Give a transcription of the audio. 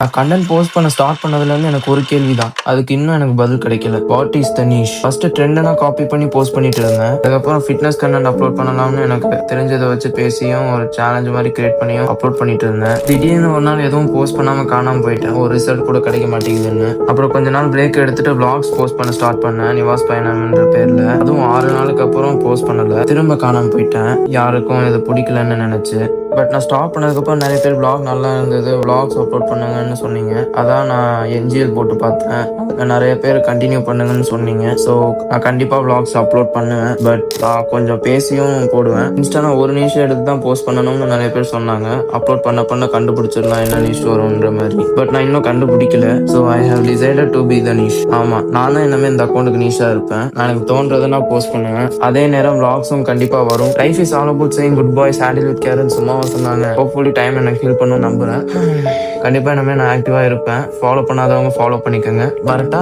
நான் content post பண்ண start பண்ணதுலேருந்து எனக்கு ஒரு கேள்வி தான். அதுக்கு இன்னும் எனக்கு பதில் கிடைக்கல. What is the niche? First ட்ரெண்டனா காப்பி பண்ணி போஸ்ட் பண்ணிட்டு இருந்தேன். அதுக்கப்புறம் ஃபிட்னஸ் கண்டென்ட் அப்லோட் பண்ணலாம்னு எனக்கு தெரிஞ்சதை வச்சு பேசியும் ஒரு சேலஞ்ச் மாதிரி கிரியேட் பண்ணியும் அப்லோட் பண்ணிட்டு இருந்தேன். திடீர்னு ஒரு நாள் எதுவும் போஸ்ட் பண்ணாம காணாம போயிட்டேன். ஒரு ரிசல்ட் கூட கிடைக்க மாட்டேங்குதுன்னு. அப்புறம் கொஞ்ச நாள் பிரேக் எடுத்துட்டு vlogs போஸ்ட் பண்ண ஸ்டார்ட் பண்ணேன். நிவாஸ் பயணம்ன்ற பேர்ல. அதுவும் 6 நாளுக்கு அப்புறம் போஸ்ட் பண்ணல. திரும்ப காணாம போயிட்டேன். யாருக்கும் இது பிடிக்கலன்னு நினைச்சு. பட் நான் ஸ்டாப் பண்ணதுக்கப்புறம் நிறைய பேர் vlog நல்லா இருந்தது, vlogs அப்லோட் பண்ணுங்கன்னு சொன்னீங்க. அதான் நான் என்ஜிஎல் போட்டு பார்த்தேன். நிறைய பேர் கண்டினியூ பண்ணுங்கன்னு சொன்னீங்க. ஸோ நான் கண்டிப்பாக vlogs அப்லோட் பண்ணுவேன். பட் நான் கொஞ்சம் பேசியும் போடுவேன். இன்ஸ்டானா ஒரு நிமிஷம் எடுத்து தான் போஸ்ட் பண்ணணும்னு நிறைய பேர் சொன்னாங்க. அப்லோட் பண்ண கண்டுபிடிச்சிடலாம் என்ன நியூஸ் வரும்ன்ற மாதிரி. பட் நான் இன்னும் கண்டுபிடிக்கல. So I have decided to be the niche. ஆமாம், நானும் இனிமேல் இந்த அக்கௌண்ட்டுக்கு நிஷாக இருப்பேன். நான் எனக்கு தோன்றதை நான் போஸ்ட் பண்ணுவேன். அதே நேரம் vlogsம் கண்டிப்பாக வரும். Life is all about saying good boys handle with கேர்னு சும்மா சொன்னாங்க. ஹோப்ஃபுல்லி டைம் எனக்கு ஹீல் பண்ணணும்னு நம்புறேன். கண்டிப்பாக இனிமேல் நான் ஆக்டிவாக இருப்பேன். ஃபாலோ பண்ணாதவங்க ஃபாலோ பண்ணிக்கோங்க. வரட்டா?